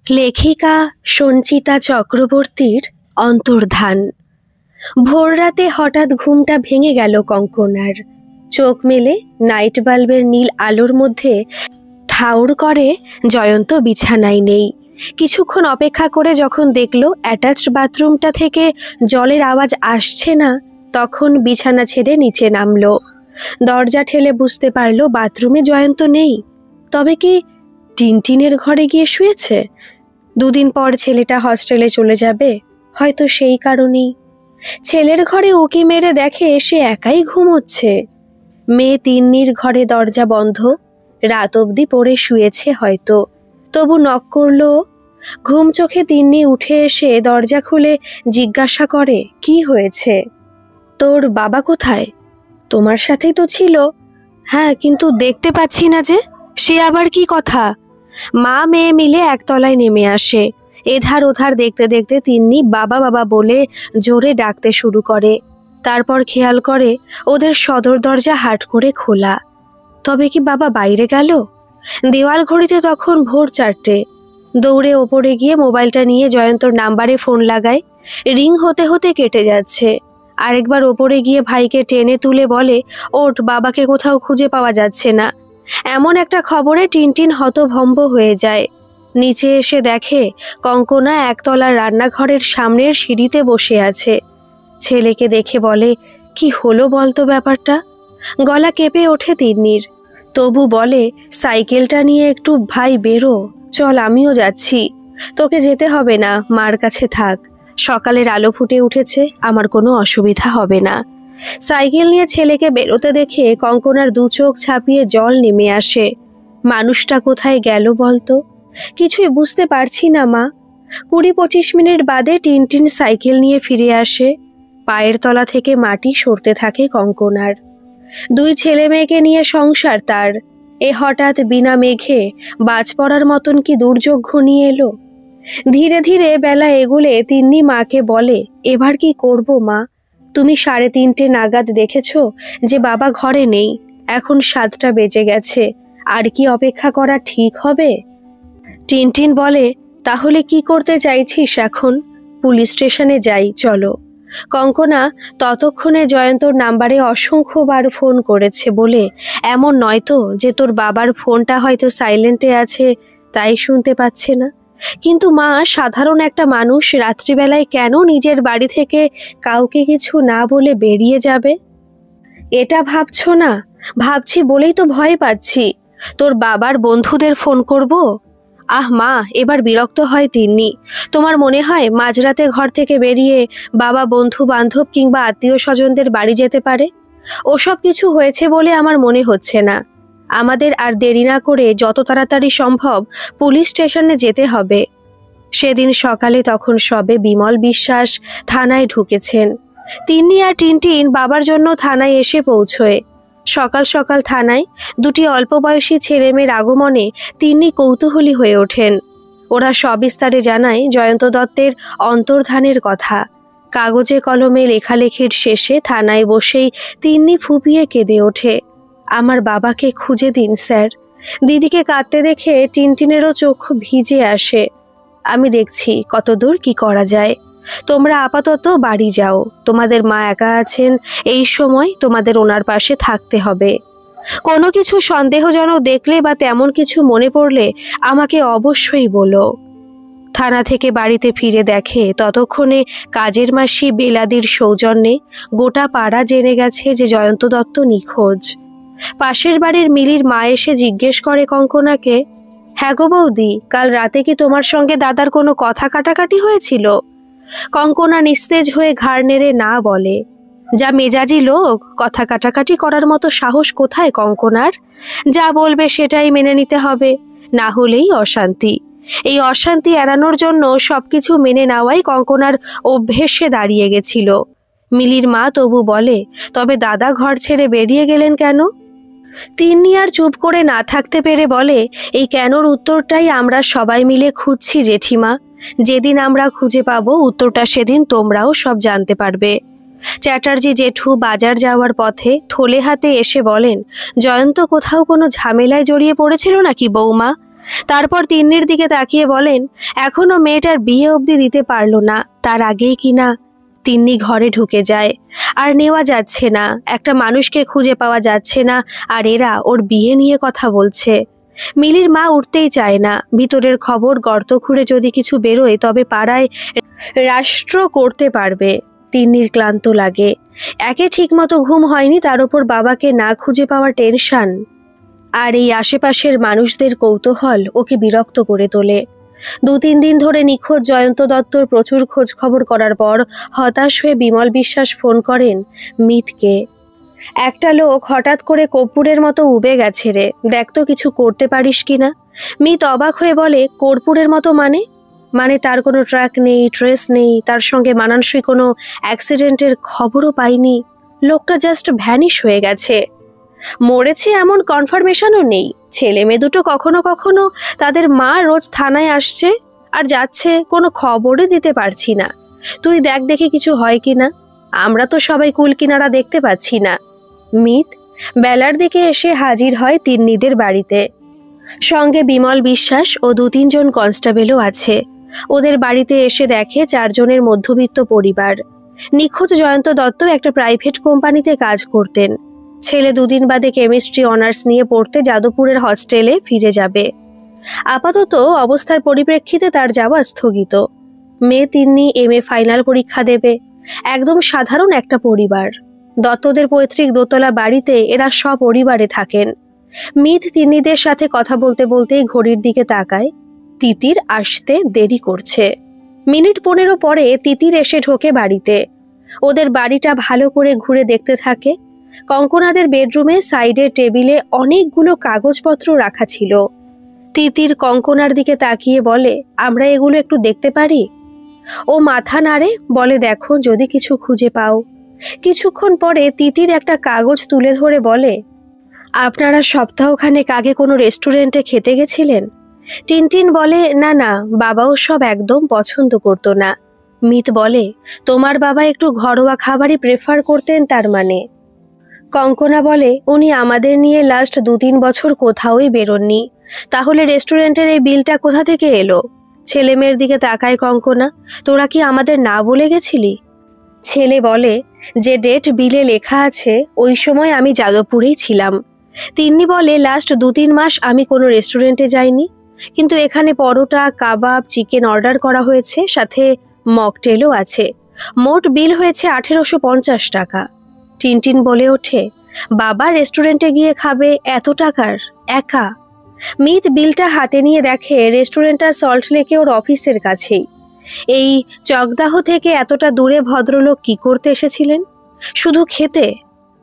লেখিকা সঞ্চিতা চক্রবর্তীর অন্তর্ধান। ভোররাতে হঠাৎ ঘুমটা ভেঙে গেল কঙ্কনার। চোখ মেলে নাইট বাল্বের নীল আলোর মধ্যে ঠাউর করে জয়ন্ত বিছানায় নেই। কিছুক্ষণ অপেক্ষা করে যখন দেখল অ্যাটাচড বাথরুমটা থেকে জলের আওয়াজ আসছে না, তখন বিছানা ছেড়ে নিচে নামলো। দরজা ঠেলে বুঝতে পারল বাথরুমে জয়ন্ত নেই। তবে কি টিনটিনের ঘরে গিয়ে শুয়েছে? দুদিন পর ছেলেটা হস্টেলে চলে যাবে, হয়তো সেই কারণেই। ছেলের ঘরে উকি মেরে দেখে সে একাই ঘুমোচ্ছে। মেয়ে তিন্নির ঘরে দরজা বন্ধ, রাত অবধি পড়ে শুয়েছে হয়তো। তবু নক করলো। ঘুম চোখে তিন্নি উঠে এসে দরজা খুলে জিজ্ঞাসা করে, কি হয়েছে? তোর বাবা কোথায়? তোমার সাথেই তো ছিল। হ্যাঁ, কিন্তু দেখতে পাচ্ছি না যে। সে আবার কি কথা? মা মেয়ে মিলে একতলায় নেমে আসে। এধার ওধার দেখতে দেখতে তিন্নি বাবা বাবা বলে জোরে ডাকতে শুরু করে। তারপর খেয়াল করে ওদের সদর দরজা হাট করে খোলা। তবে কি বাবা বাইরে গেল? দেওয়াল ঘড়িতে তখন ভোর 4টে। দৌড়ে ওপরে গিয়ে মোবাইলটা নিয়ে জয়ন্তর নাম্বারে ফোন লাগায়। রিং হতে হতে কেটে যাচ্ছে। আরেকবার ওপরে গিয়ে ভাইকে টেনে তুলে বলে, ওঠ, বাবাকে কোথাও খুঁজে পাওয়া যাচ্ছে না। এমন একটা খবরে টিনটিন হতভম্ব হয়ে যায়। নিচে এসে দেখে কঙ্কনা একতলার রান্নাঘরের সামনের সিঁড়িতে বসে আছে। ছেলেকে দেখে বলে, কি হলো বলতো ব্যাপারটা? গলা কেঁপে ওঠে তিন্নির। তবু বলে, সাইকেলটা নিয়ে একটু ভাই বেরো, চল আমিও যাচ্ছি। তোকে যেতে হবে না, মার কাছে থাক। সকালের আলো ফুটে উঠেছে, আমার কোনো অসুবিধা হবে না। সাইকেল নিয়ে ছেলেকে বেরোতে দেখে কঙ্কনার দু চোখ ছাপিয়ে জল নেমে আসে। মানুষটা কোথায় গেল বলতো? কিছুই বুঝতে পারছি না মা। 20-25 মিনিট বাদে টিনটিন সাইকেল নিয়ে ফিরে আসে। পায়ের তলা থেকে মাটি সরতে থাকে কঙ্কনার। 2 ছেলে মেয়েকে নিয়ে সংসার তার। এ হঠাৎ বিনা মেঘে বাজ পড়ার মতন কি দুর্যোগ ঘনিয়ে এলো। ধীরে ধীরে বেলা এগুলে তিন্নি মাকে বলে, এবার কি করব মা? তুমি 3:30 নাগাদ দেখেছ যে বাবা ঘরে নেই। এখন 7টা বেজে গেছে। আর কি অপেক্ষা করা ঠিক হবে? টিনটিন বলে, তাহলে কি করতে চাইছিস এখন? পুলিশ স্টেশনে যাই, চলো। কঙ্কনা ততক্ষণে জয়ন্তর নাম্বারে অসংখ্যবার ফোন করেছে বলে এমন নয় তো যে তোর বাবার ফোনটা হয়তো সাইলেন্টে আছে, তাই শুনতে পাচ্ছে না। কিন্তু মা, সাধারণ একটা মানুষ রাত্রিবেলায় কেন নিজের বাড়ি থেকে কাউকে কিছু না বলে বেরিয়ে যাবে? এটা ভাবছো না? ভাবছি বলেই তো ভয় পাচ্ছি। তোর বাবার বন্ধুদের ফোন করব? আহ মা, এবার বিরক্ত হয় তিন্নি। তোমার মনে হয় মাঝরাতে ঘর থেকে বেরিয়ে বাবা বন্ধু বান্ধব কিংবা আত্মীয় স্বজনদের বাড়ি যেতে পারে? ওসব কিছু হয়েছে বলে আমার মনে হচ্ছে না। আমাদের আর দেরি না করে যত তাড়াতাড়ি সম্ভব পুলিশ স্টেশনে যেতে হবে। সেদিন সকালে তখন সবে বিমল বিশ্বাস থানায় ঢুকেছেন। তিন্নি আর টিনটিন বাবার জন্য থানায় এসে পৌঁছয়। সকাল সকাল থানায় 2টি অল্প বয়সী ছেলেমেয়ের আগমনে তিন্নি কৌতূহলী হয়ে ওঠেন। ওরা সবিস্তারে জানায় জয়ন্ত দত্তের অন্তর্ধানের কথা। কাগজে কলমে লেখালেখির শেষে থানায় বসেই তিন্নি ফুপিয়ে কেঁদে ওঠে, আমার বাবাকে খুঁজে দিন স্যার। দিদিকে কাঁদতে দেখে টিনটিনেরও চক্ষু ভিজে আসে। আমি দেখছি কতদূর কি করা যায়। তোমরা আপাতত বাড়ি যাও। তোমাদের মা একা আছেন, এই সময় তোমাদের ওনার পাশে থাকতে হবে। কোনো কিছু সন্দেহজনক দেখলে বা তেমন কিছু মনে পড়লে আমাকে অবশ্যই বলো। থানা থেকে বাড়িতে ফিরে দেখে ততক্ষণে কাজের মাসি বেলাদির সৌজন্যে গোটা পাড়া জেনে গেছে যে জয়ন্ত দত্ত নিখোঁজ। পাশের বাড়ির মিলির মা এসে জিজ্ঞেস করে কঙ্কনাকে, হ্যাঁ গো বৌদি, কাল রাতে কি তোমার সঙ্গে দাদার কোনো কথা কাটাকাটি হয়েছিল? কঙ্কনা নিস্তেজ হয়ে ঘাড় নেড়ে না বলে। যা মেজাজি লোক, কথা কাটাকাটি করার মতো সাহস কোথায় কঙ্কনার? যা বলবে সেটাই মেনে নিতে হবে, না হলেই অশান্তি। এই অশান্তি এড়ানোর জন্য সবকিছু মেনে নেওয়াই কঙ্কনার অভ্যেসে দাঁড়িয়ে গেছিল। মিলির মা তবু বলে, তবে দাদা ঘর ছেড়ে বেরিয়ে গেলেন কেন? তিন্নি আর চুপ করে না থাকতে পেরে বলে, এই কেনর উত্তরটাই আমরা সবাই মিলে খুঁজছি জেঠিমা। যেদিন আমরা খুঁজে পাবো উত্তরটা, সেদিন তোমরাও সব জানতে পারবে। চ্যাটার্জি জেঠু বাজার যাওয়ার পথে থলে হাতে এসে বলেন, জয়ন্ত কোথাও কোনো ঝামেলায় জড়িয়ে পড়েছিল নাকি বৌমা? তারপর তিন্নির দিকে তাকিয়ে বলেন, এখনো মেয়েটার বিয়ে অবধি দিতে পারলো না, তার আগেই কিনা। তিন্নি ঘরে ঢুকে যায়। আর নেওয়া যাচ্ছে না, একটা মানুষকে খুঁজে পাওয়া যাচ্ছে না, আর এরা ওর বিয়ে নিয়ে কথা বলছে। মিলির মা উঠতেই চায় না। ভিতরের খবর গর্ত খুঁড়ে যদি কিছু বেরোয় তবে পাড়ায় রাষ্ট্র করতে পারবে। তিন্নির ক্লান্ত লাগে। একে ঠিকমতো ঘুম হয়নি, তার উপর বাবাকে না খুঁজে পাওয়ার টেনশন, আর এই আশেপাশের মানুষদের কৌতূহল ওকে বিরক্ত করে তোলে। 2-3 দিন ধরে নিখোঁজ জয়ন্ত দত্তর প্রচুর খোঁজ খবর করার পর হতাশ হয়ে বিমল বিশ্বাস ফোন করেন মিতকে। একটা লোক হঠাৎ করে কর্পূরের মতো উবে গেছে রে, দেখ তো কিছু করতে পারিস কিনা। মিত অবাক হয়ে বলে, কর্পূরের মতো মানে? মানে তার কোনো ট্র্যাক নেই, ট্রেস নেই, তার সঙ্গে মানানসই কোনো অ্যাক্সিডেন্টের খবরও পাইনি। লোকটা জাস্ট ভ্যানিশ হয়ে গেছে। মরেছে এমন কনফার্মেশনও নেই। ছেলে মেয়ে দুটো কখনো কখনো তাদের মা রোজ থানায় আসছে আর যাচ্ছে, কোনো খবরই দিতে পারছি না। তুই দেখ দেখে কিছু হয় কিনা। আমরা তো সবাই কুল কিনারা দেখতে পাচ্ছি না। মিত বেলার দিকে এসে হাজির হয় তিন্নিদের বাড়িতে। সঙ্গে বিমল বিশ্বাস ও 2-3 জন কনস্টেবলও আছে। ওদের বাড়িতে এসে দেখে 4 জনের মধ্যবিত্ত পরিবার। নিখোঁজ জয়ন্ত দত্ত একটা প্রাইভেট কোম্পানিতে কাজ করতেন। ছেলে 2 দিন বাদে কেমিস্ট্রি অনার্স নিয়ে পড়তে যাদবপুরের হস্টেলে ফিরে যাবে। আপাতত অবস্থার পরিপ্রেক্ষিতে তার যাওয়া স্থগিত। মেয়ে তিন্নি MA ফাইনাল পরীক্ষা দেবে। একদম সাধারণ একটা পরিবার। দত্তদের পৈতৃক দোতলা বাড়িতে এরা সপরিবারে থাকেন। মিত তিন্নিদের সাথে কথা বলতে বলতেই ঘড়ির দিকে তাকায়। তিতির আসতে দেরি করছে। মিনিট 15 পরে তিতির এসে ঢোকে বাড়িতে। ওদের বাড়িটা ভালো করে ঘুরে দেখতে থাকে। কঙ্কনাদের বেডরুমে সাইডে টেবিলে অনেকগুলো কাগজপত্র রাখা ছিল। তিতির কঙ্কনার দিকে তাকিয়ে বলে, আমরা এগুলো একটু দেখতে পারি? ও মাথা নাড়ে, বলে, দেখো যদি কিছু খুঁজে পাও। কিছুক্ষণ পরে তিতির একটা কাগজ তুলে ধরে বলে, আপনারা সপ্তাহখানেক আগে কোনো রেস্টুরেন্টে খেতে গেছিলেন? টিনটিন বলে, না না, বাবাও সব একদম পছন্দ করতো না। মিত বলে, তোমার বাবা একটু ঘরোয়া খাবারই প্রেফার করতেন তার মানে? কঙ্কনা বলে, উনি আমাদের নিয়ে লাস্ট 2-3 বছর কোথাওই বেরোননি। তাহলে রেস্টুরেন্টের এই বিলটা কোথা থেকে এলো? ছেলে মেয়ের দিকে তাকায় কঙ্কনা, তোরা কি আমাদের না বলে গেছিলি? ছেলে বলে, যে ডেট বিলে লেখা আছে ওই সময় আমি যাদবপুরেই ছিলাম। তিন্নি বলে, লাস্ট 2-3 মাস আমি কোনো রেস্টুরেন্টে যাইনি, কিন্তু এখানে পরোটা, কাবাব, চিকেন অর্ডার করা হয়েছে, সাথে মকটেলও আছে। মোট বিল হয়েছে 1850 টাকা। টিনটিন বলে ওঠে, বাবা রেস্টুরেন্টে গিয়ে খাবে এত টাকার একা? মিত বিলটা হাতে নিয়ে দেখে রেস্টুরেন্টটা সল্ট লেকে ওর অফিসের কাছেই। এই চকদাহ থেকে এতটা দূরে ভদ্রলোক কি করতে এসেছিলেন? শুধু খেতে?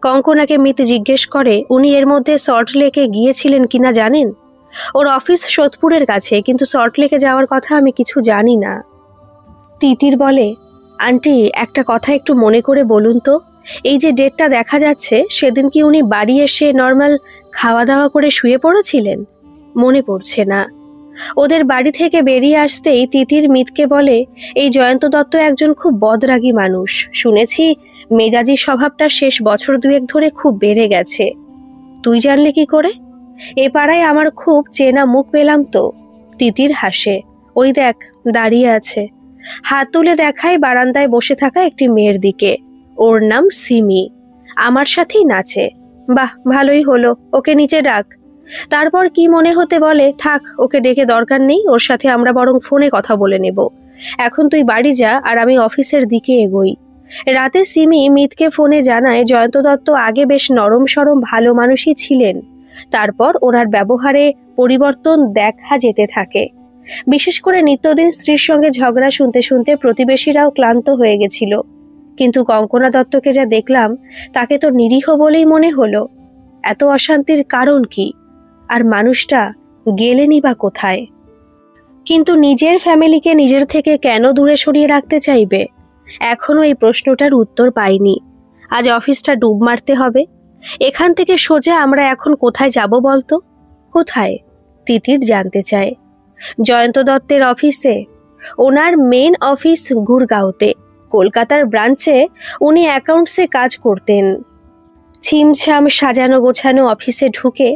কঙ্কনাকে মিত জিজ্ঞেস করে, উনি এর মধ্যে সল্ট লেকে গিয়েছিলেন কিনা জানেন? ওর অফিস সোদপুরের কাছে, কিন্তু সল্ট লেকে যাওয়ার কথা আমি কিছু জানি না। তিতির বলে, আন্টি একটা কথা একটু মনে করে বলুন তো, এই যে ডেটটা দেখা যাচ্ছে, সেদিন কি উনি বাড়ি এসে নর্মাল খাওয়া দাওয়া করে শুয়ে পড়েছিলেন? মনে পড়ছে না। ওদের বাড়ি থেকে বেরিয়ে আসতেই তিতির মিতকে বলে, এই জয়ন্ত দত্ত একজন খুব বদরাগী মানুষ। শুনেছি মেজাজি স্বভাবটা শেষ বছর 2-1 ধরে খুব বেড়ে গেছে। তুই জানলে কি করে? এ পাড়ায় আমার খুব চেনা মুখ পেলাম তো। তিতির হাসে, ওই দেখ দাঁড়িয়ে আছে। হাত তুলে দেখায় বারান্দায় বসে থাকা একটি মেয়ের দিকে। ওর নাম সিমি, আমার সাথেই নাচে। বাহ, ভালোই হলো, ওকে নিচে ডাক। তারপর কি মনে হতে বলে, থাক ওকে ডেকে দরকার নেই, ওর সাথে আমরা বরং ফোনে কথা বলে নেব। এখন তুই বাড়ি যা, আর আমি অফিসের দিকে এগোই। রাতে সিমি মিতকে ফোনে জানায় জয়ন্ত দত্ত আগে বেশ নরম সরম ভালো মানুষই ছিলেন। তারপর ওনার ব্যবহারে পরিবর্তন দেখা যেতে থাকে। বিশেষ করে নিত্যদিন স্ত্রীর সঙ্গে ঝগড়া শুনতে শুনতে প্রতিবেশীরাও ক্লান্ত হয়ে গেছিল। কিন্তু কঙ্কনা দত্তকে যা দেখলাম, তাকে তো নিরীহ বলেই মনে হলো। এত অশান্তির কারণ কি? আর মানুষটা গেলেনই বা কোথায়? কিন্তু নিজের ফ্যামিলিকে নিজের থেকে কেন দূরে সরিয়ে রাখতে চাইবে? এখনো এই প্রশ্নটার উত্তর পাইনি। আজ অফিসটা ডুব মারতে হবে। এখান থেকে সোজা আমরা এখন কোথায় যাব বলতো? কোথায়? তিতির জানতে চায়। জয়ন্ত দত্তের অফিসে। ওনার মেন অফিস গুরগাঁওতে। কলকাতার ব্রাঞ্চে উনি অ্যাকাউন্টসে কাজ করতেন। ছিমছাম সাজানো গোছানো অফিসে ঢুকে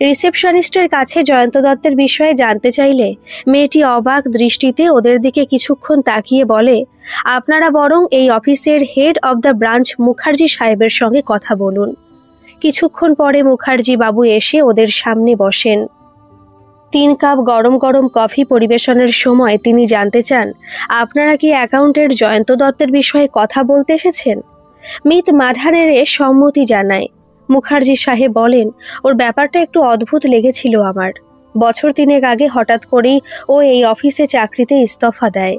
রিসেপশনিস্টের কাছে জয়ন্ত দত্তের বিষয়ে জানতে চাইলে মেয়েটি অবাক দৃষ্টিতে ওদের দিকে কিছুক্ষণ তাকিয়ে বলে, আপনারা বরং এই অফিসের head of the branch Mukherjee সাহেবের সঙ্গে কথা বলুন। কিছুক্ষণ পরে মুখার্জি বাবু এসে ওদের সামনে বসেন। 3 কাপ গরম গরম কফি পরিবেশনের সময় তিনি জানতে চান, আপনারা কি অ্যাকাউন্টের জয়ন্ত দত্তের বিষয়ে কথা বলতে এসেছেন? মিত মাথা নেড়ে সম্মতি জানায়। মুখার্জি সাহেব বলেন, ওর ব্যাপারটা একটু অদ্ভুত লেগেছিল আমার। বছর 3 আগে হঠাৎ করেই ও এই অফিসে চাকরিতে ইস্তফা দেয়।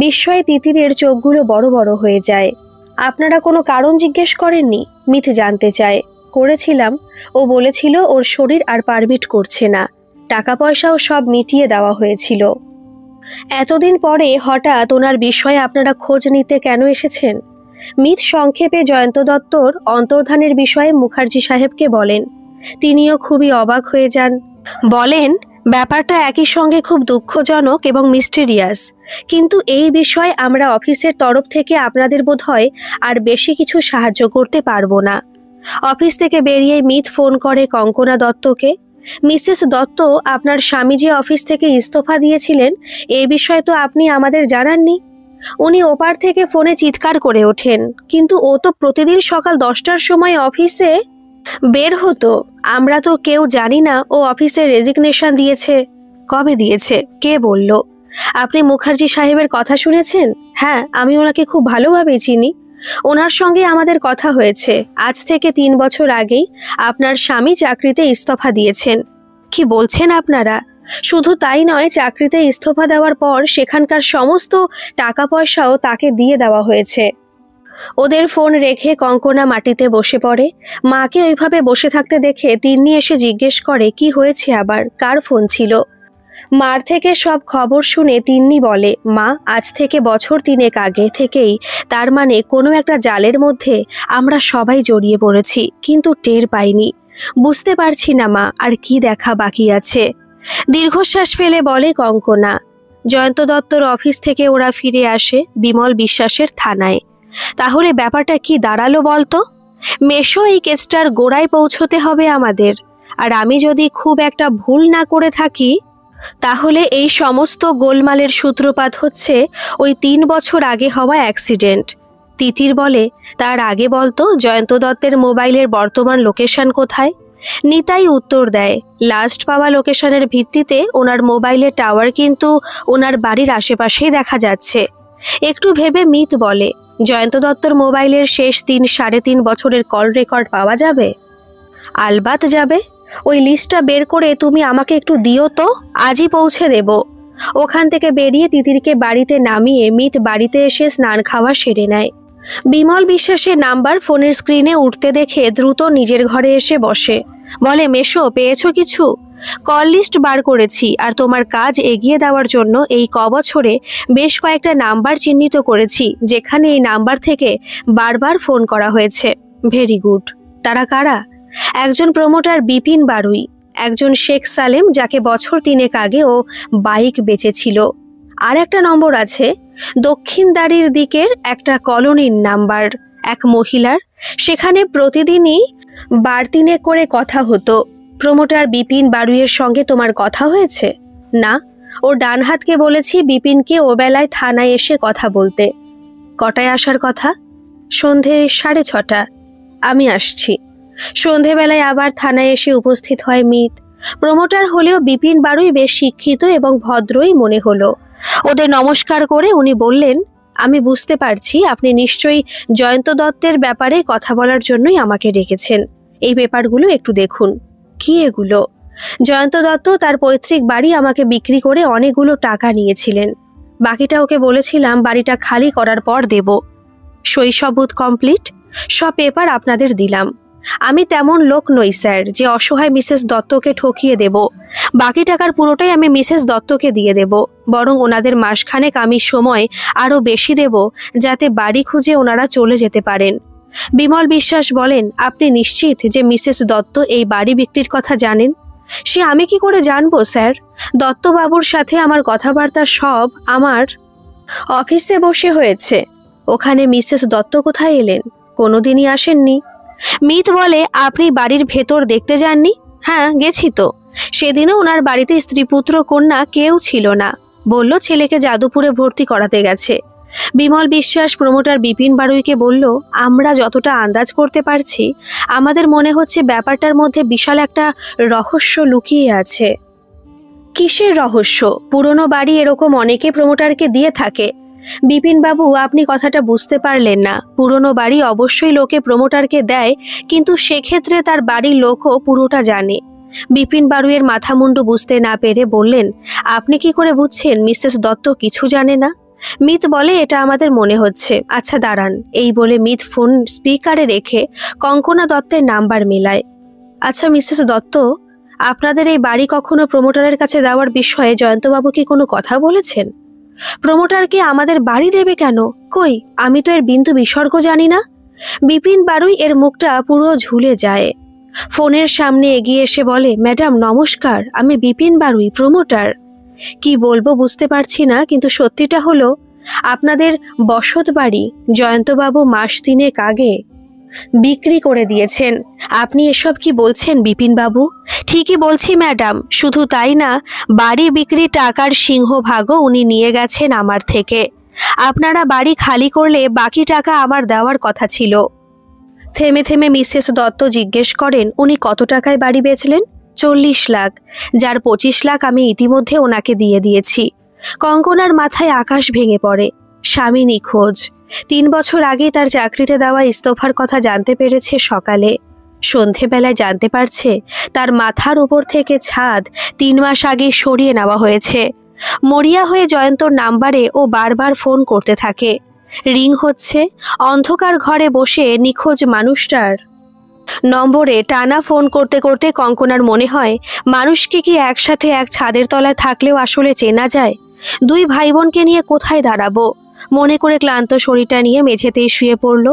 বিস্ময়ে তিতিরের চোখগুলো বড় বড় হয়ে যায়। আপনারা কোনো কারণ জিজ্ঞেস করেননি? মিত জানতে চায়। করেছিলাম, ও বলেছিল ওর শরীর আর পারমিট করছে না। টাকা পয়সাও সব মিটিয়ে দেওয়া হয়েছিল। এতদিন পরে হঠাৎ ওনার বিষয়ে আপনারা খোঁজ নিতে কেন এসেছেন? মিত সংক্ষেপে জয়ন্ত দত্তর অন্তর্ধানের বিষয়ে মুখার্জি সাহেবকে বলেন। তিনিও খুবই অবাক হয়ে যান। বলেন, ব্যাপারটা একই সঙ্গে খুব দুঃখজনক এবং মিস্টেরিয়াস, কিন্তু এই বিষয়ে আমরা অফিসের তরফ থেকে আপনাদের বোধহয় আর বেশি কিছু সাহায্য করতে পারবো না। অফিস থেকে বেরিয়ে মিত ফোন করে কঙ্কনা দত্তকে। মিসেস দত্ত, আপনার স্বামী যে অফিস থেকে ইস্তফা দিয়েছিলেন এই বিষয়ে তো আপনি আমাদের জানাননি। উনি ওপার থেকে ফোনে চিৎকার করে ওঠেন, কিন্তু ও তো প্রতিদিন সকাল 10টার সময় অফিসে বের হতো। আমরা তো কেউ জানি না ও অফিসে রেজিগনেশন দিয়েছে। কবে দিয়েছে? কে বলল? আপনি মুখার্জি সাহেবের কথা শুনেছেন? হ্যাঁ, আমি ওনাকে খুব ভালোভাবেই চিনি। ওনার সঙ্গে আমাদের কথা হয়েছে। আজ থেকে 3 বছর আগেই আপনার স্বামী চাকরিতে ইস্তফা দিয়েছেন। কি বলছেন আপনারা? শুধু তাই নয়, চাকরিতে ইস্তফা দেওয়ার পর সেখানকার সমস্ত টাকা পয়সাও তাকে দিয়ে দেওয়া হয়েছে। ওদের ফোন রেখে কঙ্কনা মাটিতে বসে পড়ে। মাকে ওইভাবে বসে থাকতে দেখে তিন্নি এসে জিজ্ঞেস করে, কি হয়েছে আবার, কার ফোন ছিল? মার থেকে সব খবর শুনে তিন্নি বলে, মা, আজ থেকে বছর 3 আগে থেকেই, তার মানে কোনো একটা জালের মধ্যে আমরা সবাই জড়িয়ে পড়েছি, কিন্তু টের পাইনি। বুঝতে পারছি না মা, আর কি দেখা বাকি আছে। দীর্ঘশ্বাস ফেলে বলে কঙ্কনা। জয়ন্ত দত্তর অফিস থেকে ওরা ফিরে আসে বিমল বিশ্বাসের থানায়। তাহলে ব্যাপারটা কি দাঁড়ালো বলতো? মেশো, এই কেসটার গোড়ায় পৌঁছতে হবে আমাদের। আর আমি যদি খুব একটা ভুল না করে থাকি, তাহলে এই সমস্ত গোলমালের সূত্রপাত হচ্ছে ওই 3 বছর আগে হওয়া অ্যাক্সিডেন্ট। তিতির বলে, তার আগে বলতো জয়ন্ত দত্তের মোবাইলের বর্তমান লোকেশন কোথায়? নিতাই উত্তর দেয়, লাস্ট পাওয়া লোকেশনের ভিত্তিতে ওনার মোবাইলের টাওয়ার কিন্তু ওনার বাড়ির আশেপাশেই দেখা যাচ্ছে। একটু ভেবে মিত বলে, জয়ন্ত দত্তর মোবাইলের শেষ 3-3.5 বছরের কল রেকর্ড পাওয়া যাবে? আলবাত যাবে। ওই লিস্টটা বের করে তুমি আমাকে একটু দিও তো, আজই পৌঁছে দেব। ওখান থেকে বেরিয়ে তিতিরকে বাড়িতে নামিয়ে মিত বাড়িতে এসে স্নান খাওয়া সেরে নেয়। বিমল বিশ্বাসের নাম্বার ফোনের স্ক্রিনে উঠতে দেখে দ্রুত নিজের ঘরে এসে বসে। বলে, মেশো, পেয়েছো কিছু? কল লিস্ট বার করেছি, আর তোমার কাজ এগিয়ে দেওয়ার জন্য এই বছরে বেশ কয়েকটা নাম্বার চিহ্নিত করেছি যেখানে এই নাম্বার থেকে বারবার ফোন করা হয়েছে। Very good. তারা কারা? একজন প্রমোটার বিপিন বারুই, একজন শেখ সালেম যাকে বছর 3 আগে ও বাইক বেচেছিল। আর একটা নম্বর আছে দক্ষিণদারির দিকের একটা কলোনির নাম্বার, এক মহিলার। সেখানে প্রতিদিনই 2-3 করে কথা হতো। প্রমোটার বিপিন বারুইয়ের সঙ্গে তোমার কথা হয়েছে? না, ওর ডান হাতকে বলেছি বিপিনকে ও বেলায় থানায় এসে কথা বলতে। কটায় আসার কথা? সন্ধে 6:30। আমি আসছি। সন্ধেবেলায় আবার থানায় এসে উপস্থিত হয় মিত। প্রমোটার হলেও বিপিন বারুই বেশ শিক্ষিত এবং ভদ্রই মনে হলো। ওদের নমস্কার করে উনি বললেন, আমি বুঝতে পারছি আপনি নিশ্চয়ই জয়ন্ত দত্তের ব্যাপারে কথা বলার জন্যই আমাকে ডেকেছেন। এই পেপারগুলো একটু দেখুন। কি এগুলো? জয়ন্ত দত্ত তার পৈতৃক বাড়ি আমাকে বিক্রি করে অনেকগুলো টাকা নিয়েছিলেন। বাকিটা ওকে বলেছিলাম বাড়িটা খালি করার পর দেব। শৈশবুত কমপ্লিট। সব পেপার আপনাদের দিলাম। আমি তেমন লোক নই স্যার যে অসহায় মিসেস দত্তকে ঠকিয়ে দেব। বাকি টাকার পুরোটাই আমি মিসেস দত্তকে দিয়ে দেব, বরং ওনাদের মাসখানেক আমি সময় আরও বেশি দেব যাতে বাড়ি খুঁজে ওনারা চলে যেতে পারেন। বিমল বিশ্বাস বলেন, আপনি নিশ্চিত যে মিসেস দত্ত এই বাড়ি বিক্রির কথা জানেন? সে আমি কি করে জানবো স্যার? দত্তবাবুর সাথে আমার কথাবার্তা সব আমার অফিসে বসে হয়েছে। ওখানে মিসেস দত্ত কোথায় এলেন? কোনোদিনই আসেননি। মিত বলে, আপনি বাড়ির ভেতর দেখতে যাননি? হ্যাঁ, গেছি তো। সেদিনও ওনার বাড়িতে স্ত্রী পুত্র কন্যা কেউ ছিল না। বলল ছেলেকে যাদবপুরে ভর্তি করাতে গেছে। বিমল বিশ্বাস প্রমোটার বিপিন বারুইকে বলল, আমরা যতটা আন্দাজ করতে পারছি, আমাদের মনে হচ্ছে ব্যাপারটার মধ্যে বিশাল একটা রহস্য লুকিয়ে আছে। কিসের রহস্য? পুরনো বাড়ি এরকম অনেকে প্রমোটারকে দিয়ে থাকে। বিপিনবাবু, আপনি কথাটা বুঝতে পারলেন না। পুরনো বাড়ি অবশ্যই লোকে প্রমোটারকে দেয়, কিন্তু সেক্ষেত্রে তার বাড়ির লোকও পুরোটা জানে। বিপিন বারুইয়ের মাথা মুন্ডু বুঝতে না পেরে বললেন, আপনি কি করে বুঝছেন মিসেস দত্ত কিছু জানে না? মিত বলে, এটা আমাদের মনে হচ্ছে। আচ্ছা দাঁড়ান। এই বলে মিত ফোন স্পিকারে রেখে কঙ্কনা দত্তের নাম্বার মেলায়। আচ্ছা মিসেস দত্ত, আপনাদের এই বাড়ি কখনো প্রমোটারের কাছে দেওয়ার বিষয়ে জয়ন্তবাবু কি কোনো কথা বলেছেন? প্রমোটারকে আমাদের বাড়ি দেবে কেন? কই, আমি তো এর বিন্দু বিসর্গ জানি না। বিপিন বারুই এর মুখটা পুরো ঝুলে যায়। ফোনের সামনে এগিয়ে এসে বলে, ম্যাডাম নমস্কার, আমি বিপিন বারুই, প্রমোটার। কি বলবো বুঝতে পারছি না, কিন্তু সত্যিটা হলো আপনাদের বসত বাড়ি জয়ন্তবাবু মাস 3 আগে বিক্রি করে দিয়েছেন। আপনি এসব কি বলছেন বিপিনবাবু? ঠিকই বলছি ম্যাডাম। শুধু তাই না, বাড়ি বিক্রি টাকার সিংহভাগও উনি নিয়ে গেছেন আমার থেকে। আপনারা বাড়ি খালি করলে বাকি টাকা আমার দেওয়ার কথা ছিল। থেমে থেমে মিসেস দত্ত জিজ্ঞেস করেন, উনি কত টাকায় বাড়ি বেচলেন? 40 লাখ, যার 25 লাখ আমি ইতিমধ্যে ওনাকে দিয়ে দিয়েছি। কঙ্কনার মাথায় আকাশ ভেঙে পড়ে। স্বামী নিখোঁজ। 3 বছর আগে তার চাকরিতে দেওয়া ইস্তফার কথা জানতে পেরেছে সকালে। সন্ধেবেলায় জানতে পারছে তার মাথার উপর থেকে ছাদ 3 মাস আগে সরিয়ে নেওয়া হয়েছে। মরিয়া হয়ে জয়ন্তর নাম্বারে ও বারবার ফোন করতে থাকে। রিং হচ্ছে। অন্ধকার ঘরে বসে নিখোঁজ মানুষটার নম্বরে টানা ফোন করতে করতে কঙ্কনার মনে হয়, মানুষকে কি একসাথে এক ছাদের তলায় থাকলেও আসলে চেনা যায়? 2 ভাই বোনকে নিয়ে কোথায় দাঁড়াবো? মনে করে ক্লান্ত শরীরটা নিয়ে মেঝেতেই শুয়ে পড়ল।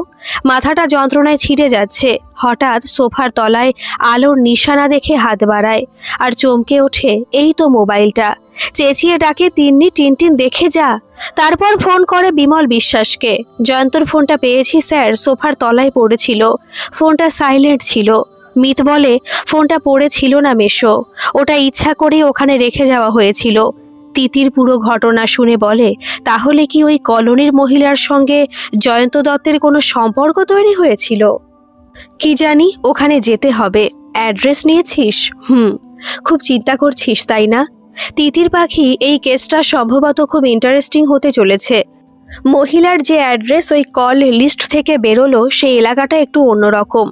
মাথাটা যন্ত্রণায় ছিঁড়ে যাচ্ছে। হঠাৎ সোফার তলায় আলোর নিশানা দেখে হাত বাড়ায় আর চমকে ওঠে, এই তো মোবাইলটা। চেঁচিয়ে ডাকে, তিন্নি, টিনটিন দেখে যা। তারপর ফোন করে বিমল বিশ্বাসকে। জয়ন্তর ফোনটা পেয়েছি স্যার, সোফার তলায় পড়েছিল। ফোনটা সাইলেন্ট ছিল। মিত বলে, ফোনটা পড়েছিল না মেশো, ওটা ইচ্ছা করেই ওখানে রেখে যাওয়া হয়েছিল। তিতির পুরো ঘটনা শুনে বলে, তাহলে কি ওই কলোনির মহিলার সঙ্গে জয়ন্ত দত্তের কোনো সম্পর্ক তৈরি হয়েছিল? কি জানি, ওখানে যেতে হবে। অ্যাড্রেস নিয়েছিস? খুব চিন্তা করছিস তাই না? তিতির পাখি, এই কেসটা সম্ভবত খুব ইন্টারেস্টিং হতে চলেছে। মহিলার যে অ্যাড্রেস ওই কল লিস্ট থেকে বেরোলো, সেই এলাকাটা একটু অন্যরকম।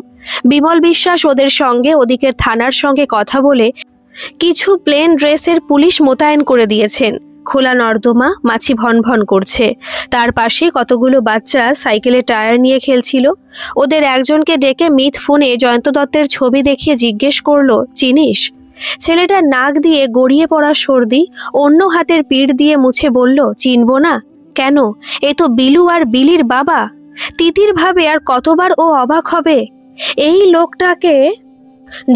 বিমল বিশ্বাস ওদের সঙ্গে ওদিকের থানার সঙ্গে কথা বলে কিছু প্লেন ড্রেসের পুলিশ মোতায়েন করে দিয়েছেন। খোলা নর্দমা, মাছি ভনভন করছে। তার পাশে কতগুলো বাচ্চা সাইকেলে টায়ার নিয়ে খেলছিল। ওদের একজনকে ডেকে মিত ফোনে জয়ন্ত দত্তের ছবি দেখিয়ে জিজ্ঞেস করলো, চিনিস? ছেলেটার নাক দিয়ে গড়িয়ে পড়া সর্দি অন্য হাতের পিঠ দিয়ে মুছে বলল, চিনব না কেন? এ তো বিলু আর বিলির বাবা। তিতির ভাবে আর কতবার ও অবাক হবে। এই লোকটাকে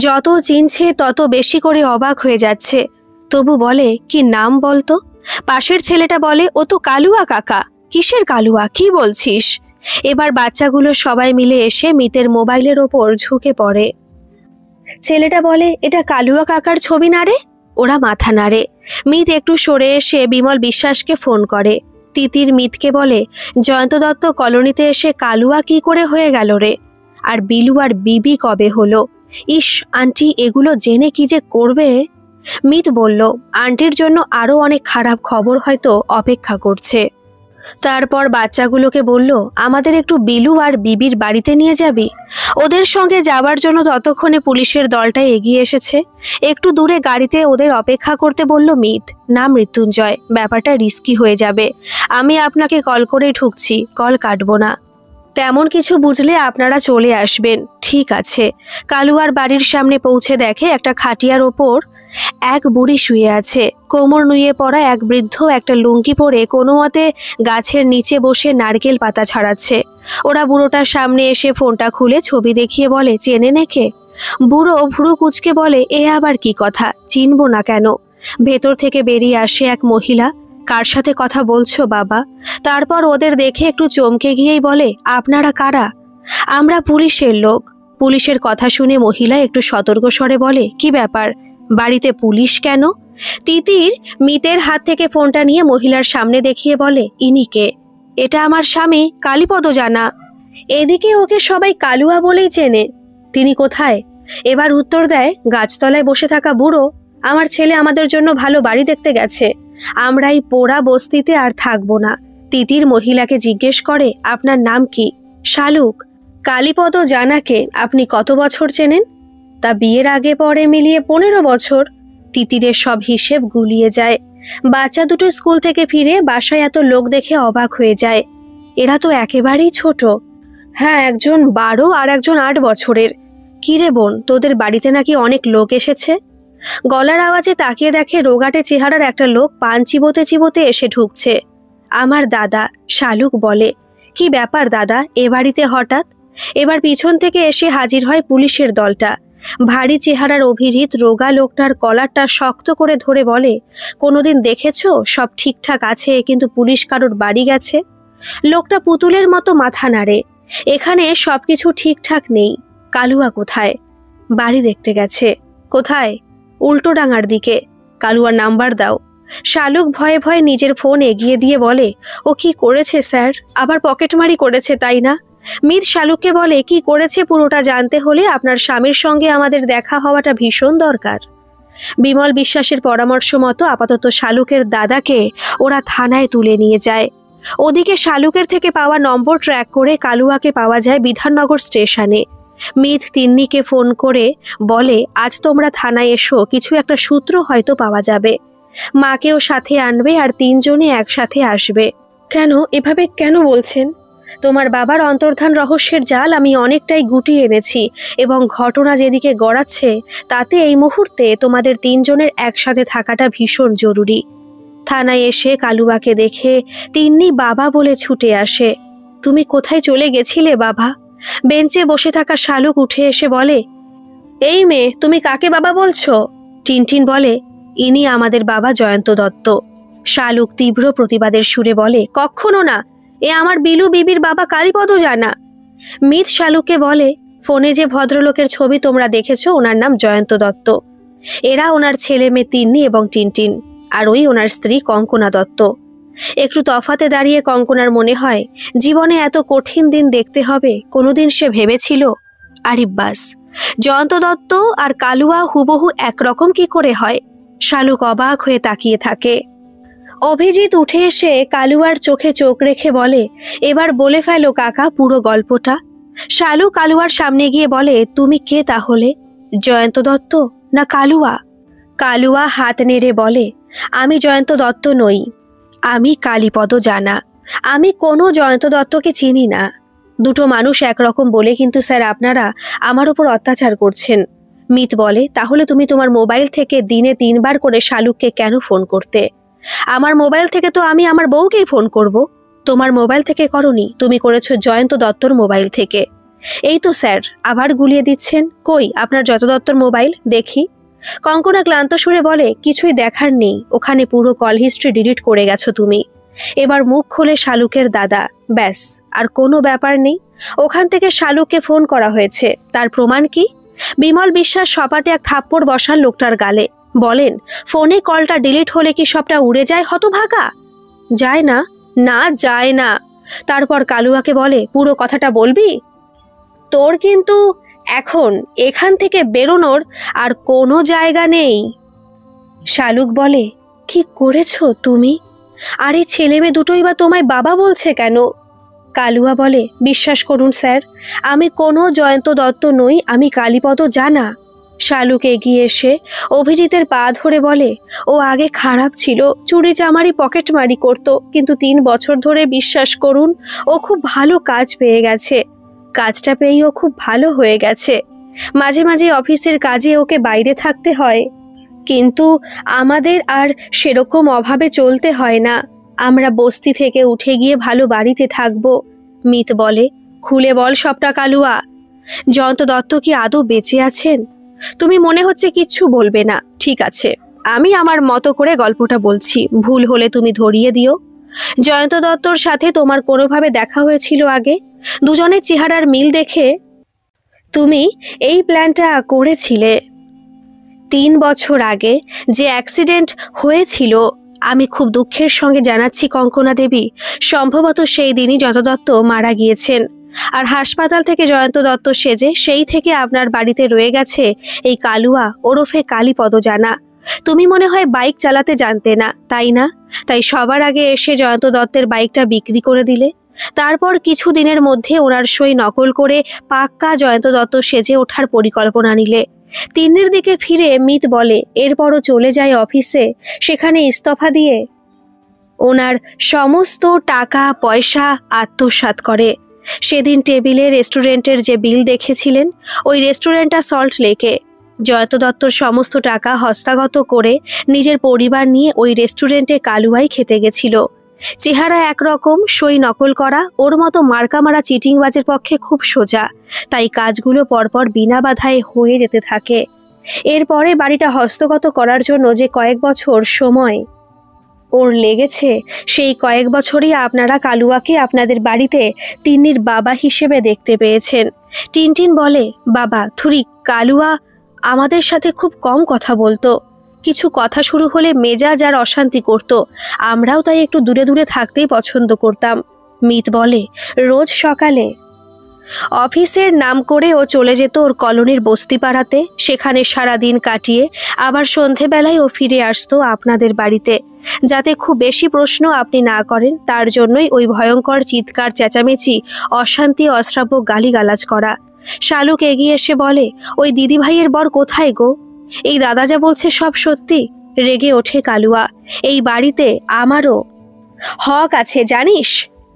যত চিনছে তত বেশি করে অবাক হয়ে যাচ্ছে। তবু বলে, কি নাম বলতো? পাশের ছেলেটা বলে, ও তো কালুয়া কাকা। কিসের কালুয়া? কি বলছিস? এবার বাচ্চাগুলো সবাই মিলে এসে মিতের মোবাইলের ওপর ঝুঁকে পড়ে। ছেলেটা বলে, এটা কালুয়া কাকার ছবি না রে? ওরা মাথা নাড়ে। মিত একটু সরে এসে বিমল বিশ্বাসকে ফোন করে। তিতির মিতকে বলে, জয়ন্ত দত্ত কলোনিতে এসে কালুয়া কি করে হয়ে গেল রে? আর বিলু আর বিবি কবে হলো? ইস আন্টি, এগুলো জেনে কি যে করবে। মিত বলল, আন্টির জন্য আরো অনেক খারাপ খবর হয়তো অপেক্ষা করছে। তারপর বাচ্চাগুলোকে বলল, আমাদের একটু বিলু আর বিবির বাড়িতে নিয়ে যাবি? ওদের সঙ্গে যাবার জন্য ততক্ষণে পুলিশের দলটা এগিয়ে এসেছে। একটু দূরে গাড়িতে ওদের অপেক্ষা করতে বলল মিত। না মৃত্যুঞ্জয়, ব্যাপারটা রিস্কি হয়ে যাবে। আমি আপনাকে কল করে ঢুকছি, কল কাটবো না। তেমন কিছু বুঝলে আপনারা চলে আসবেন। ঠিক আছে। কালুয়ার বাড়ির সামনে পৌঁছে দেখে একটা খাটিয়ার ওপর এক বুড়ি শুয়ে আছে। কোমর নুয়ে পড়া এক বৃদ্ধ একটা লুঙ্গি পরে কোনো মতে গাছের নিচে বসে নারকেল পাতা ছাড়াচ্ছে। ওরা বুড়োটার সামনে এসে ফোনটা খুলে ছবি দেখিয়ে বলে, চেনে নেকে? বুড়ো ভুরু কুচকে বলে, এ আবার কি কথা? চিনবো না কেন? ভেতর থেকে বেরিয়ে আসে এক মহিলা। কার সাথে কথা বলছো বাবা? তারপর ওদের দেখে একটু চমকে গিয়েই বলে, আপনারা কারা? আমরা পুলিশের লোক। পুলিশের কথা শুনে মহিলা একটু সতর্ক স্বরে বলে, কি ব্যাপার, বাড়িতে পুলিশ কেন? তিতির মিতের হাত থেকে ফোনটা নিয়ে মহিলার সামনে দেখিয়ে বলে, ইনি কে? এটা আমার স্বামী কালীপদ জানা। এদিকে ওকে সবাই কালুয়া বলেই চেনে। তিনি কোথায়? এবার উত্তর দেয়, গাছতলায় বসে থাকা বুড়ো। আমার ছেলে আমাদের জন্য ভালো বাড়ি দেখতে গেছে, আমরা এই পোড়া বস্তিতে আর থাকবো না। তিতির মহিলাকে জিজ্ঞেস করে, আপনার নাম কি? শালুক। কালীপদ জানাকে আপনি কত বছর চেনেন? তা বিয়ের আগে পরে মিলিয়ে 15 বছর। তিতিরের সব হিসেব গুলিয়ে যায়। বাচ্চা দুটো স্কুল থেকে ফিরে বাসায় এত লোক দেখে অবাক হয়ে যায়। এরা তো একেবারেই ছোট। হ্যাঁ, একজন 12 আর একজন 8 বছরের। কিরে বোন, তোদের বাড়িতে নাকি অনেক লোক এসেছে? গলার আওয়াজে তাকিয়ে দেখে রোগাটে চেহারার একটা লোক পান চিবোতে চিবোতে এসে ঢুকছে। আমার দাদা। শালুক বলে, কি ব্যাপার দাদা, এ বাড়িতে হঠাৎ? এবার পিছন থেকে এসে হাজির হয় পুলিশের দলটা। ভারী চেহারার অভিজিৎ রোগা লোকটার কলারটা শক্ত করে ধরে বলে, কোনোদিন দেখেছো সব ঠিকঠাক আছে কিন্তু পুলিশ কারোর বাড়ি গেছে? লোকটা পুতুলের মতো মাথা নাড়ে। এখানে সবকিছু ঠিকঠাক নেই। কালুয়া কোথায়? বাড়ি দেখতে গেছে। কোথায়? উল্টোডাঙার দিকে। কালুয়ার নাম্বার দাও। শালুক ভয়ে ভয়ে নিজের ফোন এগিয়ে দিয়ে বলে, ও কি করেছে স্যার? আবার পকেটমারি করেছে তাই না? মিত শালুককে বলে, কি করেছে পুরোটা জানতে হলে আপনার স্বামীর সঙ্গে আমাদের দেখা হওয়াটা ভীষণ দরকার। বিমল বিশ্বাসের পরামর্শ মতো আপাতত শালুকের দাদাকে ওরা থানায় তুলে নিয়ে যায়। ওদিকে শালুকের থেকে পাওয়া নম্বর ট্র্যাক করে কালুয়াকে পাওয়া যায় বিধাননগর স্টেশনে। মিত তিন্নিকে ফোন করে বলে, আজ তোমরা থানায় এসো, কিছু একটা সূত্র হয়তো পাওয়া যাবে। মাকেও সাথে আনবে আর 3 জনে একসাথে আসবে। কেন এভাবে কেন বলছেন? তোমার বাবার অন্তর্ধান রহস্যের জাল আমি অনেকটাই গুটিয়ে এনেছি এবং ঘটনা যেদিকে গড়াচ্ছে তাতে এই মুহূর্তে তোমাদের 3 জনের একসাথে থাকাটা ভীষণ জরুরি। থানায় এসে কালুয়াকে দেখে তিন্নি বাবা বলে ছুটে আসে। তুমি কোথায় চলে গেছিলে বাবা? বেঞ্চে বসে থাকা শালুক উঠে এসে বলে, এই মেয়ে, তুমি কাকে বাবা বলছো? টিনটিন বলে, ইনি আমাদের বাবা জয়ন্ত দত্ত। শালুক তীব্র প্রতিবাদের সুরে বলে, কখনো না, এ আমার বিলু বিবির বাবা কালীপদ জানা। মিত শালুককে বলে, ফোনে যে ভদ্রলোকের ছবি তোমরা দেখেছো ওনার নাম জয়ন্ত দত্ত। এরা ওনার ছেলে মেয়ে তিন্নি এবং টিনটিন, আর ওই ওনার স্ত্রী কঙ্কনা দত্ত। একটু তফাতে দাঁড়িয়ে কঙ্কনার মনে হয় জীবনে এত কঠিন দিন দেখতে হবে কোনোদিন সে ভেবেছিল। আরিব্বাস, জয়ন্ত দত্ত আর কালুয়া হুবহু একরকম কি করে হয়? শালুক অবাক হয়ে তাকিয়ে থাকে। অভিজিৎ উঠে এসে কালুয়ার চোখে চোখ রেখে বলে, এবার বলে ফেলো কাকা পুরো গল্পটা। শালু কালুয়ার সামনে গিয়ে বলে, তুমি কে তাহলে? জয়ন্ত দত্ত না কালুয়া? কালুয়া হাত নেড়ে বলে, আমি জয়ন্ত দত্ত নই, আমি কালীপদ জানা। আমি কোনো জয়ন্ত দত্তকে চিনি না। দুটো মানুষ একরকম বলে কিন্তু স্যার আপনারা আমার উপর অত্যাচার করছেন। মিত বলে, তাহলে তুমি তোমার মোবাইল থেকে দিনে 3 বার করে শালুককে কেন ফোন করতে? আমার মোবাইল থেকে তো আমি আমার বউকেই ফোন করব। তোমার মোবাইল থেকে করনি, তুমি করেছো জয়ন্ত দত্তর মোবাইল থেকে। এই তো স্যার, আবার গুলিয়ে দিচ্ছেন। কই আপনার জয়ন্ত দত্তর মোবাইল দেখি। কঙ্কনা ক্লান্ত সুরে বলে, কিছুই দেখার নেই, ওখানে পুরো কল হিস্ট্রি ডিলিট করে গেছো তুমি। এবার মুখ খোলে শালুকের দাদা, ব্যাস আর কোনো ব্যাপার নেই। ওখান থেকে শালুককে ফোন করা হয়েছে, তার প্রমাণ কি? বিমল বিশ্বাস সপাটে এক থাপ্পড় বসান লোকটার গালে। বলেন, ফোনে কলটা ডিলিট হলে কি সবটা উড়ে যায় হতভাগা? যায় না, না যায় না। তারপর কালুয়াকে বলে, পুরো কথাটা বলবি? তোর কিন্তু এখন এখান থেকে বেরোনোর আর কোনো জায়গা নেই। শালুক বলে, কি করেছো তুমি? আরে ছেলে মেয়ে দুটোই বা তোমায় বাবা বলছে কেন? কালুয়া বলে, বিশ্বাস করুন স্যার, আমি কোনো জয়ন্ত দত্ত নই, আমি কালীপদ জানা। শালুক এগিয়ে এসে অভিজিতের পা ধরে বলে, ও আগে খারাপ ছিল, চুরি চামারি পকেটমারি করত, কিন্তু 3 বছর ধরে বিশ্বাস করুন ও খুব ভালো কাজ পেয়ে গেছে। কাজটা পেয়েও খুব ভালো হয়ে গেছে। মাঝে মাঝে অফিসের কাজে ওকে বাইরে থাকতে হয়, কিন্তু আমাদের আর সেরকম অভাবে চলতে হয় না। আমরা বস্তি থেকে উঠে গিয়ে ভালো বাড়িতে থাকবো। মিত বলে, খুলে বল সবটা কালুয়া। জয়ন্ত দত্ত কি আদৌ বেঁচে আছেন? তুমি মনে হচ্ছে কিচ্ছু বলবে না, ঠিক আছে, আমি আমার মতো করে গল্পটা বলছি, ভুল হলে তুমি ধরিয়ে দিও। জয়ন্ত দত্তর সাথে তোমার কোনোভাবে দেখা হয়েছিল আগে? দুজনের চেহারার মিল দেখে তুমি এই প্ল্যানটা করেছিলে 3 বছর আগে যে অ্যাক্সিডেন্ট হয়েছিল। আমি খুব দুঃখের সঙ্গে জানাচ্ছি কঙ্কনা দেবী, সম্ভবত সেই দিনই জয়ন্ত দত্ত মারা গিয়েছেন। আর হাসপাতাল থেকে জয়ন্ত দত্ত সেজে সেই থেকে আপনার বাড়িতে রয়ে গেছে এই কালুয়া ওরফে কালীপদ জানা। তুমি মনে হয় বাইক চালাতে জানতে না, তাই না? তাই সবার আগে এসে জয়ন্ত দত্তের বাইকটা বিক্রি করে দিলে। তারপর কিছু দিনের মধ্যে ওনার সই নকল করে পাক্কা জয়ন্ত দত্ত সেজে ওঠার পরিকল্পনা নিলে। তিন্নির দিকে ফিরে মিত বলে, এরপরও চলে যায় অফিসে, সেখানে ইস্তফা দিয়ে ওনার সমস্ত টাকা পয়সা আত্মসাৎ করে। সেদিন টেবিলে রেস্টুরেন্টের যে বিল দেখেছিলেন, ওই রেস্টুরেন্টটা সল্ট লেকে। জয়ন্ত দত্তর সমস্ত টাকা হস্তগত করে নিজের পরিবার নিয়ে ওই রেস্টুরেন্টে কালুয়াই খেতে গেছিল। চেহারা একরকম, সই নকল করা ওর মতো মার্কা মারা চিটিংবাজের পক্ষে খুব সোজা। তাই কাজগুলো পরপর বিনা বাধায় হয়ে যেতে থাকে। এরপরে বাড়িটা হস্তগত করার জন্য যে কয়েক বছর সময় ওর লেগেছে, সেই কয়েক বছরই আপনারা কালুয়াকে আপনাদের বাড়িতে তিন্নির বাবা হিসেবে দেখতে পেয়েছেন। টিনটিন বলে, বাবা থুরি, কালুয়া আমাদের সাথে খুব কম কথা বলতো। কিছু কথা শুরু হলে মেজাজ আর অশান্তি করত। আমরাও তাই একটু দূরে দূরে থাকতেই পছন্দ করতাম। মিত বলে, রোজ সকালে অফিসের নাম করে ও চলে যেত ওর কলোনির বস্তিপাড়াতে। সেখানে সারাদিন কাটিয়ে আবার সন্ধেবেলায় ও ফিরে আসতো আপনাদের বাড়িতে। যাতে খুব বেশি প্রশ্ন আপনি না করেন, তার জন্যই ওই ভয়ঙ্কর চিৎকার, চেঁচামেচি, অশান্তি, অশ্রাব্য গালিগালাজ করা। শালুক এগিয়ে এসে বলে, ওই দিদিভাইয়ের বর কোথায় গো? এই দাদা যা বলছে সব সত্যি? রেগে ওঠে কালুয়া। এই বাড়িতে আমারও হক আছে জানিস?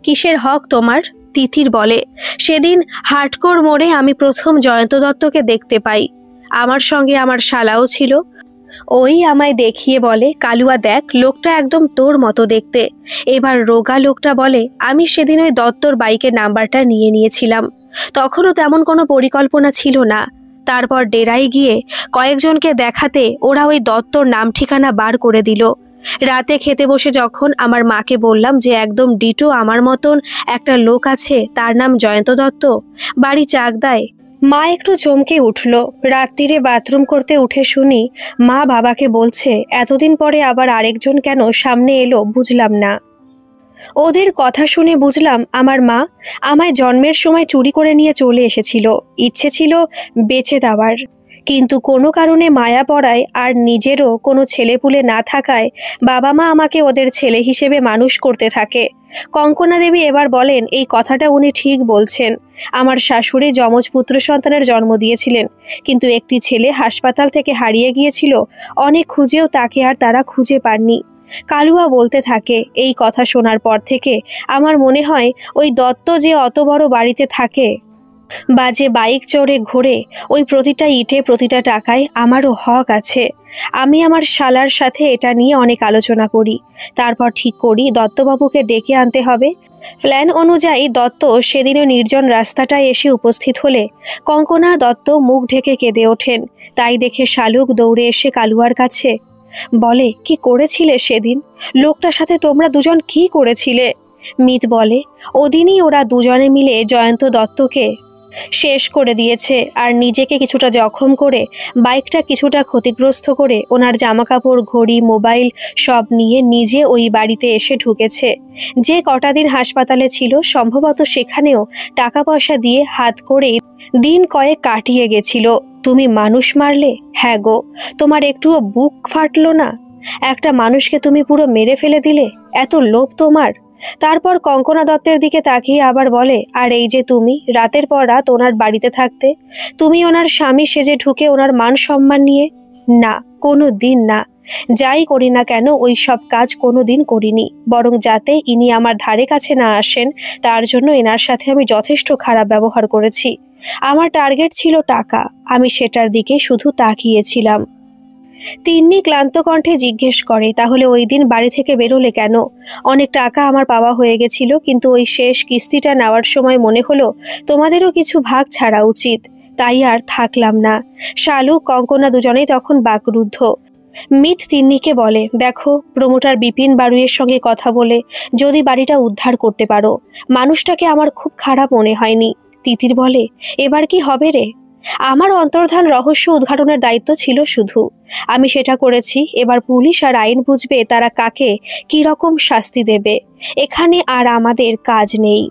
কিসের হক তোমার? তিথির বলে, সেদিন হাটকোর মোড়ে আমি প্রথম জয়ন্ত দত্তকে দেখতে পাই। আমার সঙ্গে আমার শালাও ছিল। ওই আমায় দেখিয়ে বলে, কালুয়া দেখ, লোকটা একদম তোর মতো দেখতে। এবার রোগা লোকটা বলে, আমি সেদিন ওই দত্তর বাইকের নাম্বারটা নিয়ে নিয়েছিলাম। তখনও তেমন কোনো পরিকল্পনা ছিল না। তারপর ডেরায় গিয়ে কয়েকজনকে দেখাতে ওরা ওই দত্তর নাম ঠিকানা বার করে দিল। রাতে খেতে বসে যখন আমার মাকে বললাম যে একদম ডিটো আমার মতন একটা লোক আছে, তার নাম জয়ন্ত দত্ত, বাড়ি চাকদায়, মা একটু চমকে উঠল। রাত্রিরে বাথরুম করতে উঠে শুনি মা বাবাকে বলছে, এতদিন পরে আবার আরেকজন কেন সামনে এলো বুঝলাম না। ওদের কথা শুনে বুঝলাম আমার মা আমায় জন্মের সময় চুরি করে নিয়ে চলে এসেছিল। ইচ্ছে ছিল বেচে দেওয়ার, কিন্তু কোনো কারণে মায়া পড়ায় আর নিজেরও কোনো ছেলেপুলে না থাকায় বাবা মা আমাকে ওদের ছেলে হিসেবে মানুষ করতে থাকে। কঙ্কনা দেবী এবার বলেন, এই কথাটা উনি ঠিক বলছেন। আমার শাশুড়ি যমজ পুত্র সন্তানের জন্ম দিয়েছিলেন, কিন্তু একটি ছেলে হাসপাতাল থেকে হারিয়ে গিয়েছিল। অনেক খুঁজেও তাকে আর তারা খুঁজে পাননি। কালুয়া বলতে থাকে, এই কথা শোনার পর থেকে আমার মনে হয় ওই দত্ত যে অত বড় বাড়িতে থাকে, বাজে বাইক চড়ে ঘোরে, ওই প্রতিটা ইটে প্রতিটা টাকায় আমারও হক আছে। আমি আমার শালার সাথে এটা নিয়ে অনেক আলোচনা করি। তারপর ঠিক করি দত্তবাবুকে ডেকে আনতে হবে। প্ল্যান অনুযায়ী দত্ত সেদিনও নির্জন রাস্তাটায় এসে উপস্থিত হলে কঙ্কনা দত্ত মুখ ঢেকে কেঁদে ওঠেন। তাই দেখে শালুক দৌড়ে এসে কালুয়ার কাছে বলে, কি করেছিলে সেদিন? লোকটার সাথে তোমরা দুজন কি করেছিলে? মিত বলে, ওদিনই ওরা দুজনে মিলে জয়ন্ত দত্তকে শেষ করে দিয়েছে, আর নিজেকে কিছুটা জখম করে বাইকটা কিছুটা ক্ষতিগ্রস্ত করে ওনার জামাকাপড়, ঘড়ি, মোবাইল সব নিয়ে নিজে ওই বাড়িতে এসে ঢুকেছে। যে কটা দিন হাসপাতালে ছিল সম্ভবত সেখানেও টাকা পয়সা দিয়ে হাত করে দিন কয়েক কাটিয়ে গেছিল। তুমি মানুষ মারলে? হ্যাঁ গো, তোমার একটুও বুক ফাটলো না? একটা মানুষকে তুমি পুরো মেরে ফেলে দিলে, এত লোভ তোমার? তারপর কঙ্কনা দত্তের দিকে তাকিয়ে আবার বলে, আর এই যে তুমি রাতের পর রাত ওনার বাড়িতে থাকতে, তুমি ওনার স্বামী সেজে ঢুকে ওনার মান সম্মান নিয়ে? না, কোনো দিন না। যাই করি না কেন ওই সব কাজ কোনো দিন করিনি। বরং যাতে ইনি আমার ধারে কাছে না আসেন তার জন্য এনার সাথে আমি যথেষ্ট খারাপ ব্যবহার করেছি। আমার টার্গেট ছিল টাকা, আমি সেটার দিকে শুধু তাকিয়েছিলাম। তিন্নি ক্লান্ত কণ্ঠে জিজ্ঞেস করে, তাহলে ওই দিন বাড়ি থেকে বেরোলে কেন? অনেক টাকা আমার পাওয়া হয়ে গেছিল, কিন্তু ওই শেষ কিস্তিটা নেওয়ার সময় মনে হলো তোমাদেরও কিছু ভাগ ছাড়া উচিত, তাই আর থাকলাম না। শালুক, কঙ্কনা দুজনেই তখন বাকরুদ্ধ। মিত তিন্নিকে বলে, দেখো, প্রমোটার বিপিন বারুইয়ের সঙ্গে কথা বলে যদি বাড়িটা উদ্ধার করতে পারো। মানুষটাকে আমার খুব খারাপ মনে হয়নি। তিতির বলে, এবার কি হবে রে? আমার অন্তর্ধান রহস্য উদ্ঘাটনের দায়িত্ব ছিল শুধু। আমি সেটা করেছি। এবার পুলিশ আর আইন বুঝবে তারা কাকে কি রকম শাস্তি দেবে। এখানে আর আমাদের কাজ নেই।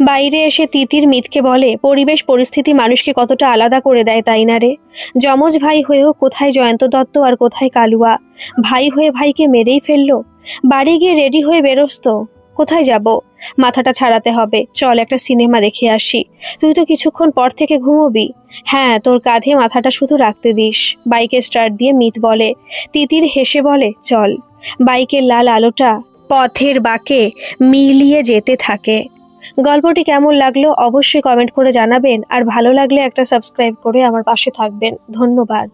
বাইরে এসে তিতির মিতকে বলে, পরিবেশ পরিস্থিতি মানুষকে কতটা আলাদা করে দেয়, তাই না রে? যমজ ভাই হয়েও কোথায় জয়ন্ত দত্ত আর কোথায় কালুয়া। ভাই হয়ে ভাইকে মেরেই ফেললো। বাড়ি গিয়ে রেডি হয়ে বেরোস তো। কোথায় যাব? মাথাটা ছাড়াতে হবে। চল একটা সিনেমা দেখে আসি। তুই তো কিছুক্ষণ পর থেকে ঘুমোবি। হ্যাঁ, তোর কাঁধে মাথাটা শুধু রাখতে দিস। বাইকে স্টার্ট দিয়ে মিত বলে। তিতির হেসে বলে, চল। বাইকের লাল আলোটা পথের বাঁকে মিলিয়ে যেতে থাকে। গল্পটি কেমন লাগলো অবশ্যই কমেন্ট করে জানাবেন, আর ভালো লাগলে একটা সাবস্ক্রাইব করে আমার পাশে থাকবেন। ধন্যবাদ।